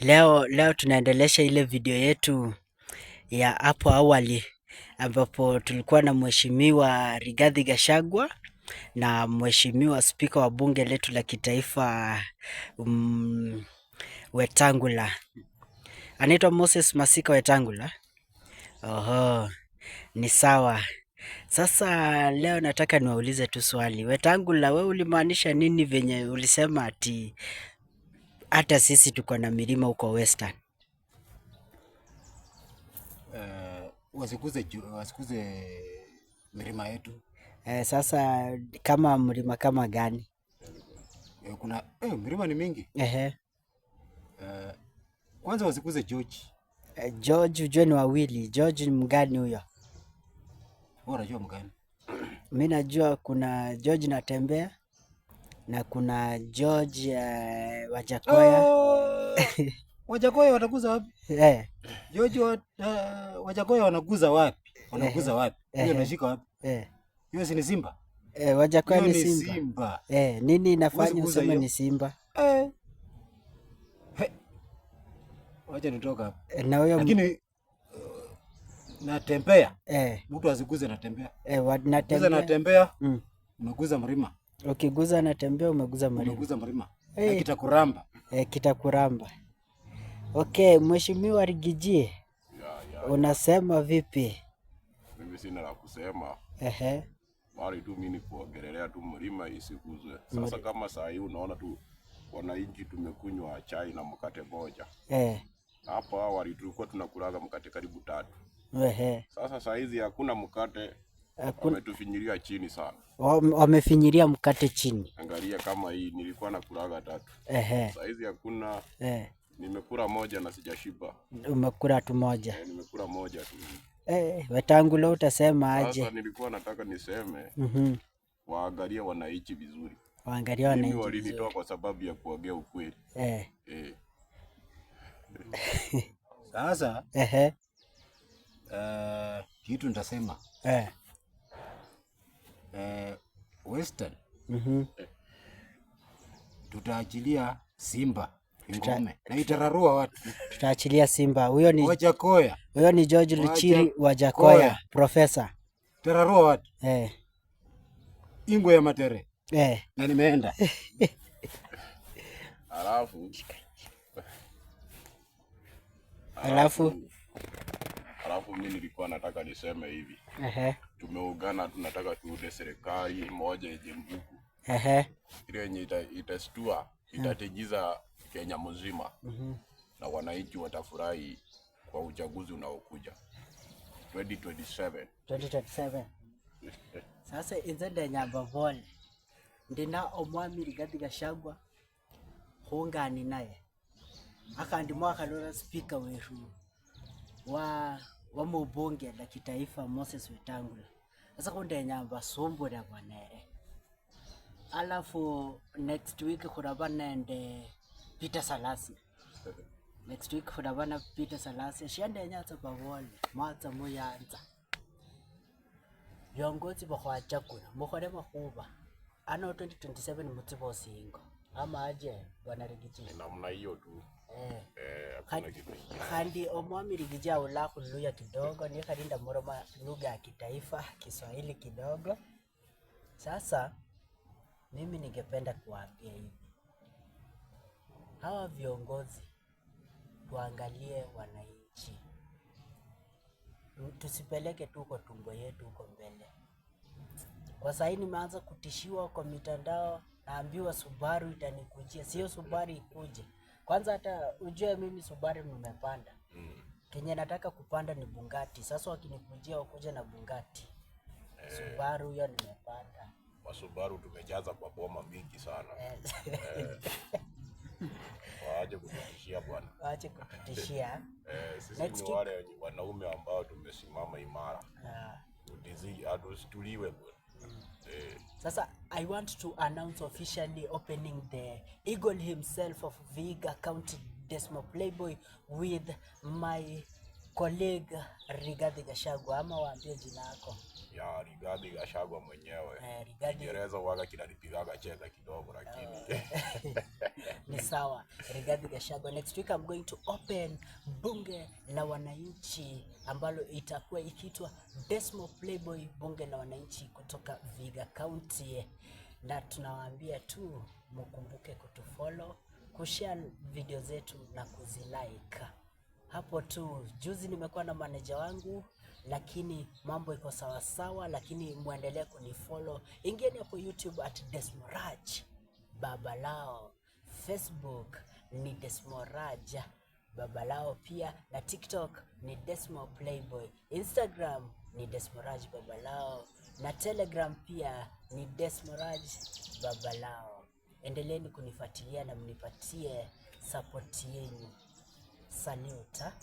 Leo tunaendelesha ile video yetu ya hapo awali ambapo tulikuwa na Mheshimiwa Rigathi Gachagua na Mheshimiwa Spika wa bunge letu la kitaifa Wetangula. Anaitwa Moses Masika Wetangula. Oho, ni sawa. Sasa leo nataka niwaulize tu swali. Wetangula, we ulimaanisha nini venye ulisema ati hata sisi tuko na milima huko Western? Wasikuze milima yetu. Sasa kama mlima kama gani? Kuna milima ni mingi. Kwanza wasikuze George. George ujue ni wawili. George ni mgani huyo? Wewe unajua mgani? Mimi najua kuna George Natembea na kuna George Wajakoya. Wajakoya watakuza wapi? George Wajakoya wanakuza wapi? Wanakuza wapi? Hiyo nashika wapi? Hiyo si ni Simba? Wajakoya ni Simba. Nini inafanya useme ni Simba? Wacha nitoka hapa. Na huyo lakini Natembea. Mtu asiguze Natembea. Natembea. Natembea. Umeguza mlima. Ukiguza Natembea umeguza mlima. Umeguza mlima. Kitakuramba. Kitakuramba. Okay, Mheshimiwa Rigiji. Unasema vipi? Mimi sina la kusema. Bali tu mimi kuongelelea tu mlima isiguzwe. Sasa kama saa hii unaona tu wananchi tumekunywa chai na mkate moja. Hapo awali tulikuwa tunakulaga mkate karibu 3. Sasa saa hizi hakuna mkate. Wametufinyiria chini sana. Wamefinyiria mkate chini. Angalia kama hii nilikuwa nakulaga 3. Saa hizi hakuna. Nimekula moja na sijashiba. Umekula tu moja. Nimekula moja tu. Wetangula utasema aje? Sasa nilikuwa nataka niseme waangalie wananchi vizuri. Waangalie wananchi. Mimi walinitoa kwa sababu ya kuongea ukweli. Sasa kitu nitasema Western tutaachilia Simba ngome na itararua watu. Tutaachilia Simba. Huyo ni Wajakoya. Huyo ni George Luchiri Wajakoya, profesa. Tararua watu. Ingwe ya Matere. Na nimeenda. Alafu mimi nilikuwa nataka niseme hivi. Tumeungana, tunataka tuunde serikali moja yenye nguvu. Ile yenye itastua, itatejiza Kenya mzima. Na wananchi watafurahi kwa uchaguzi unaokuja 2027. Sasa inzende nyambavole ndina omwami Rigathi Gachagua hungani naye akandi mwaka lora speaker wetu wa mubunge la kitaifa Moses Wetangula. Sasa kunde nyamba sombo na bwanere. Alafu next week kurabana ende Peter Salasya. Next week kurabana Peter Salasya shiende nyatsa bavole matsa muyanza. Viongozi bakwachakula mukhole makhuba ano 2027 mutsibo singo ama aje bwana Rigiji namna hiyo tu. Khandi omwami Rigiji aula khuluya kidogo ni khalinda moroma lugha ya kitaifa Kiswahili kidogo. Sasa mimi ningependa kuambia hivi, hawa viongozi tuangalie wananchi, tusipeleke tu kwa tumbo yetu huko mbele. Kwa sasa nimeanza kutishiwa kwa mitandao, naambiwa Subaru itanikujia. Sio Subaru ikuje. Kwanza hata ujue mimi Subaru nimepanda. Kenye nataka kupanda ni Bugatti. Sasa wakinikujia wakuje na Bugatti. Subaru hiyo nimepanda. Wa Subaru tumejaza kwa boma mingi sana. Waache kututishia bwana. Waache kututishia. Sisi ni wale wanaume ambao tumesimama imara. Tuliwe bwana. Sasa I want to announce officially opening the Eagle himself of Vihiga County Desmo Playboy with my colleague Rigathi Gachagua, ama waambie jina yako. Ya Rigathi Gachagua mwenyewe. Rigathi. Kiingereza waga kinanipigaga cheza kidogo lakini ni sawa. Rigathi Gachagua. Next week I'm going to open bunge la wananchi ambalo itakuwa ikiitwa Desmo Playboy bunge la wananchi kutoka Vihiga County, na tunawaambia tu mkumbuke kutufollow, kushare video zetu na kuzilike. Hapo tu. Juzi nimekuwa na manager wangu lakini mambo iko sawa sawa, lakini muendelee kunifollow. Ingieni hapo YouTube at Desmoraj Babalao, Facebook ni Desmoraj Babalao pia, na TikTok ni Desmo Playboy, Instagram ni Desmoraj Babalao, na Telegram pia ni Desmoraj Babalao. Endeleeni kunifuatilia na mnipatie support yenu. Saluta.